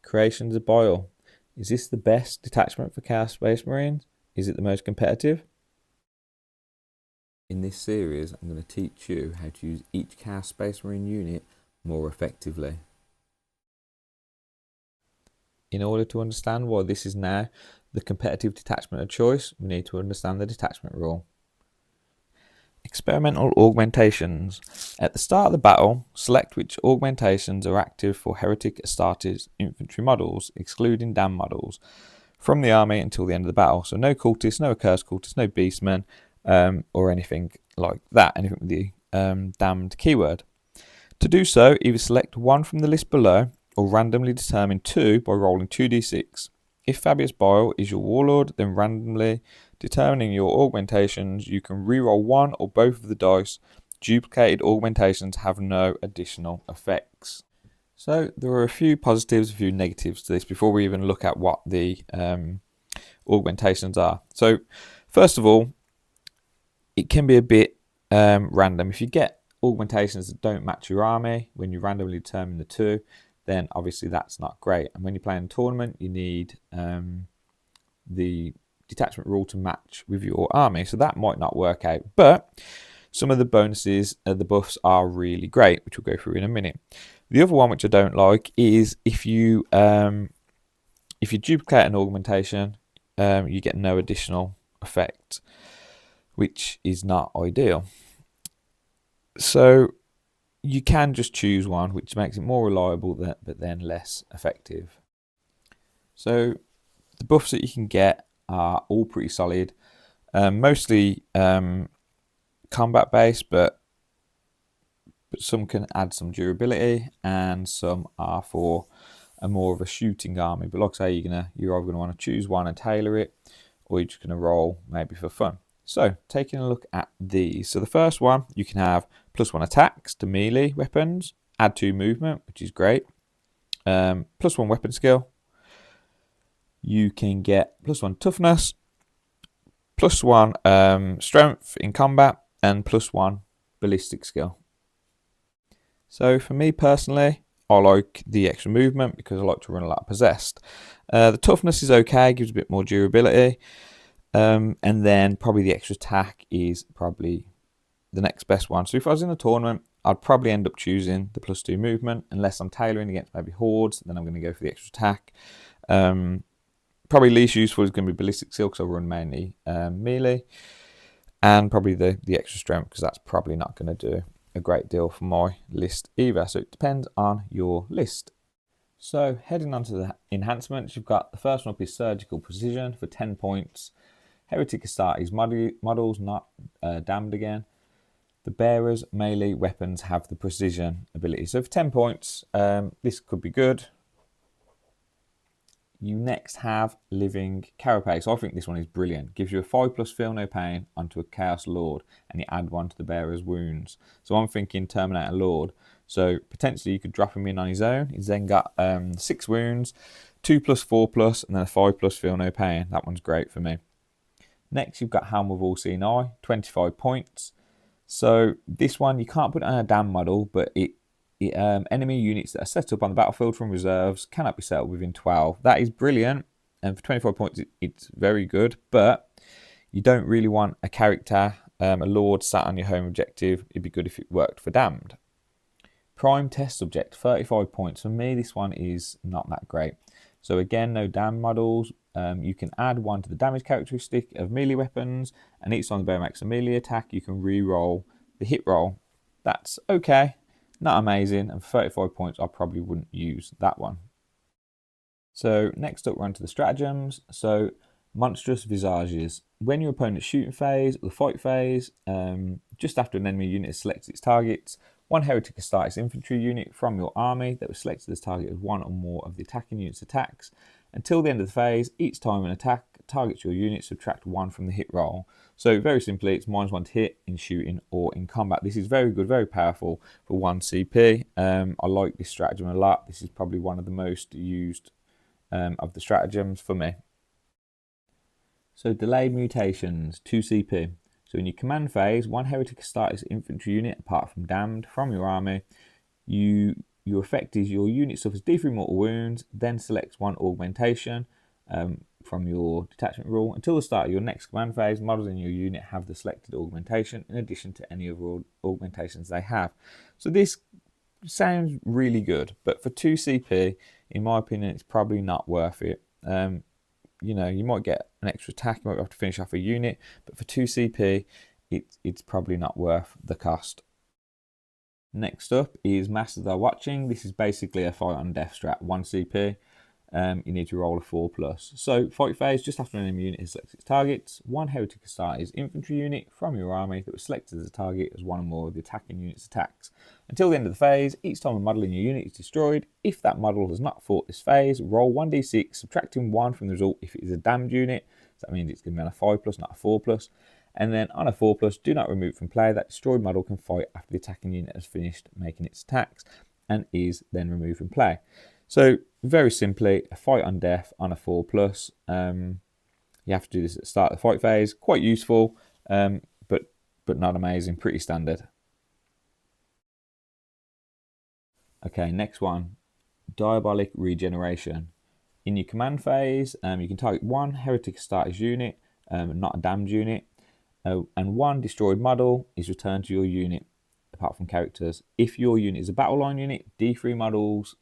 Creations of Bile. Is this the best detachment for Chaos Space Marines? Is it the most competitive? In this series, I'm going to teach you how to use each Chaos Space Marine unit more effectively. In order to understand why this is now the competitive detachment of choice, we need to understand the Detachment Rule. Experimental augmentations. At the start of the battle, select which augmentations are active for Heretic Astartes infantry models, excluding damned models, from the army until the end of the battle. So no cultists, no accursed cultists, no beastmen, or anything like that, anything with the damned keyword. To do so, either select one from the list below, or randomly determine two by rolling 2d6. If Fabius Bile is your warlord, then randomly determining your augmentations, you can reroll one or both of the dice. Duplicated augmentations have no additional effects. So there are a few positives, a few negatives to this before we even look at what the augmentations are. So first of all, it can be a bit random. If you get augmentations that don't match your army when you randomly determine the two, then obviously that's not great. And when you're playing a tournament, you need the detachment rule to match with your army, so that might not work out. But some of the bonuses, the buffs are really great, which we'll go through in a minute. The other one which I don't like is if you duplicate an augmentation, you get no additional effect, which is not ideal. So you can just choose one, which makes it more reliable, but then less effective. So the buffs that you can get are all pretty solid, mostly combat based, but some can add some durability, and some are for a more of a shooting army. But like I say, you're either going to want to choose one and tailor it, or you're just going to roll maybe for fun. So taking a look at these. So the first one, you can have +1 attacks to melee weapons, add 2 movement, which is great, +1 weapon skill. You can get +1 toughness, +1 strength in combat, and +1 ballistic skill. So for me personally, I like the extra movement because I like to run a lot of possessed. The toughness is okay, gives a bit more durability. And then probably the extra attack is probably the next best one. So if I was in a tournament, I'd probably end up choosing the +2 movement, unless I'm tailoring against maybe hordes, then I'm going to go for the extra attack. Probably least useful is going to be ballistic skill because I run mainly melee, and probably the extra strength because that's probably not going to do a great deal for my list either. So it depends on your list. So heading on to the enhancements, you've got the first one up is surgical precision for 10 points. Heretic Astartes models not damned again. The bearer's melee weapons have the precision ability. So for 10 points, this could be good. You next have Living Carapace. I think this one is brilliant. Gives you a 5+ feel no pain onto a Chaos Lord, and you add 1 to the bearer's wounds. So I'm thinking Terminator Lord. So potentially you could drop him in on his own. He's then got 6 wounds, 2+, 4+, and then a 5+ feel no pain. That one's great for me. Next, you've got Helm of All-Seeing Eye, 25 points. So this one, you can't put it on a damn model, but enemy units that are set up on the battlefield from reserves cannot be set up within 12. That is brilliant, and for 25 points, it's very good, but you don't really want a character, a lord sat on your home objective. It'd be good if it worked for damned. Prime Test Subject, 35 points. For me, this one is not that great. So again, no damned models. You can add 1 to the damage characteristic of melee weapons, and each time the bear makes a melee attack, you can re-roll the hit roll. That's okay, not amazing, and for 35 points, I probably wouldn't use that one. So next up, we're on to the stratagems. So Monstrous Visages. When your opponent's shooting phase or the fight phase, just after an enemy unit has selected its targets, 1 Heretic Astartes infantry unit from your army that was selected as target of 1 or more of the attacking unit's attacks. Until the end of the phase, each time an attack targets your unit, subtract 1 from the hit roll. So very simply, it's -1 to hit in shooting or in combat. This is very good, very powerful for 1 CP. I like this stratagem a lot. This is probably one of the most used of the stratagems for me. So delayed mutations, 2 CP. So in your command phase, 1 Heretic Astartes infantry unit, apart from damned, from your army, you your effect is your unit suffers D3 mortal wounds, then selects one augmentation from your detachment rule. Until the start of your next command phase, models in your unit have the selected augmentation in addition to any other augmentations they have. So this sounds really good, but for 2 CP, in my opinion, it's probably not worth it. You know, you might get an extra attack, you might have to finish off a unit, but for 2 CP, it's probably not worth the cost. Next up is Masters Are Watching. This is basically a fight on death strat, 1 CP. You need to roll a 4+. So fight phase, just after an enemy unit has selected its targets, one Heretic Astartes infantry unit from your army that was selected as a target as one or more of the attacking unit's attacks. Until the end of the phase, each time a model in your unit is destroyed, if that model has not fought this phase, roll 1d6, subtracting 1 from the result if it is a damned unit. So that means it's going to be on a 5+, not a 4+. And then on a 4+, do not remove from play. That destroyed model can fight after the attacking unit has finished making its attacks and is then removed from play. So very simply, a fight on death on a 4+. You have to do this at the start of the fight phase. Quite useful, but not amazing. Pretty standard. Okay, next one, Diabolic Regeneration. In your command phase, you can target one Heretic Astartes unit, not a damned unit, and one destroyed model is returned to your unit, apart from characters. If your unit is a battle line unit, D3 models,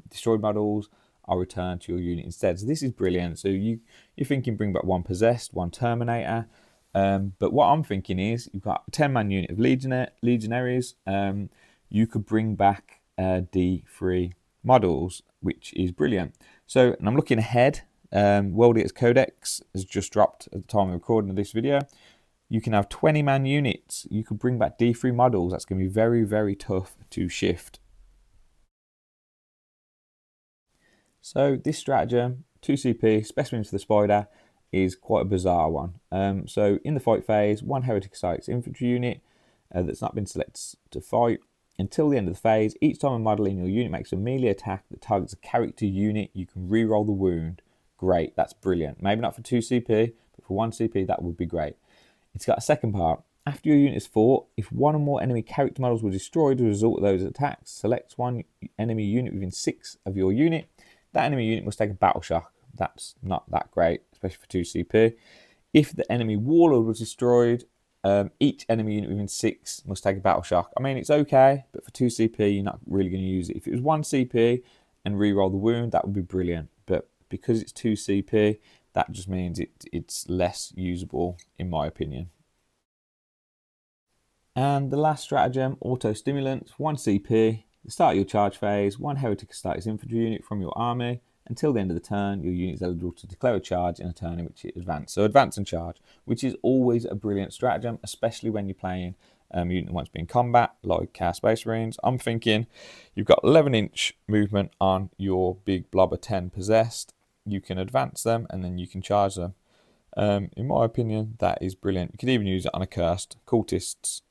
destroyed models, are returned to your unit instead. So this is brilliant. So you're thinking bring back one Possessed, one Terminator, but what I'm thinking is you've got a 10-man unit of Legionaries. You could bring back D3 models, which is brilliant. So, and I'm looking ahead. World Eaters Codex has just dropped at the time of recording of this video. You can have 20-man units. You could bring back D3 models. That's going to be very, very tough to shift. So this stratagem, 2 CP, Specimens for the Spider, is quite a bizarre one. So in the fight phase, one Heretic Astartes infantry unit that's not been selected to fight. Until the end of the phase, each time a model in your unit makes a melee attack that targets a character unit, you can re-roll the wound. Great, that's brilliant. Maybe not for 2 CP, but for 1 CP, that would be great. It's got a second part. After your unit is fought, if one or more enemy character models were destroyed as a result of those attacks, select one enemy unit within 6 of your unit. That enemy unit must take a battle shock. That's not that great, especially for 2 CP. If the enemy warlord was destroyed, each enemy unit within 6 must take a battle shock. I mean, it's okay, but for 2 CP, you're not really going to use it. If it was 1 CP and re-roll the wound, that would be brilliant. But because it's 2 CP, that just means it's less usable, in my opinion. And the last stratagem, Auto Stimulants, 1 CP. The start of your charge phase, one Heretic Astartes infantry unit from your army. Until the end of the turn, your unit is eligible to declare a charge in a turn in which it advances. So advance and charge, which is always a brilliant stratagem, especially when you're playing a unit that wants to be in combat, like Chaos Space Marines. I'm thinking you've got 11-inch movement on your big blob of 10 Possessed. You can advance them and then you can charge them. In my opinion, that is brilliant. You could even use it on accursed cultists.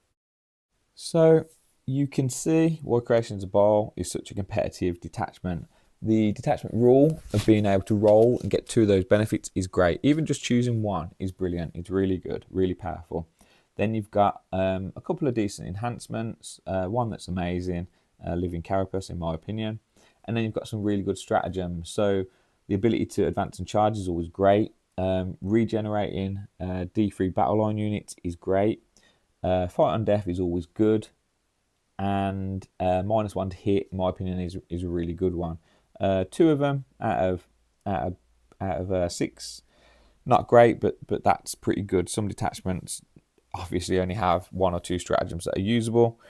So you can see why Creations of Bile is such a competitive detachment. The detachment rule of being able to roll and get 2 of those benefits is great. Even just choosing one is brilliant. It's really good, really powerful. Then you've got a couple of decent enhancements. One that's amazing, Living Carapace in my opinion. And then you've got some really good stratagems. So the ability to advance and charge is always great. Regenerating D3 battle line units is great. Fight on death is always good. And -1 to hit, in my opinion, is a really good one. 2 of them out of 6, not great, but that's pretty good. Some detachments obviously only have 1 or 2 stratagems that are usable.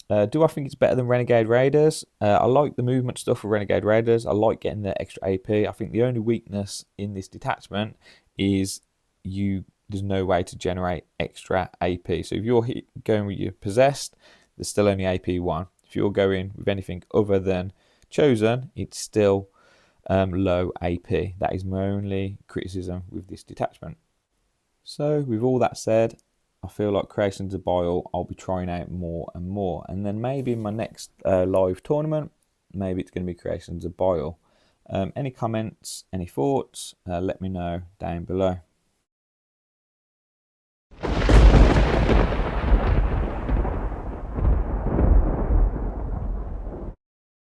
Do I think it's better than Renegade Raiders? I like the movement stuff for Renegade Raiders. I like getting the extra AP. I think the only weakness in this detachment is there's no way to generate extra AP. So if you're going with your Possessed, there's still only AP 1. If you're going with anything other than Chosen, it's still low AP. That is my only criticism with this detachment. So with all that said, I feel like Creations of Bile I'll be trying out more and more, and then maybe in my next live tournament, maybe it's going to be Creations of Bile. Any comments, any thoughts, let me know down below.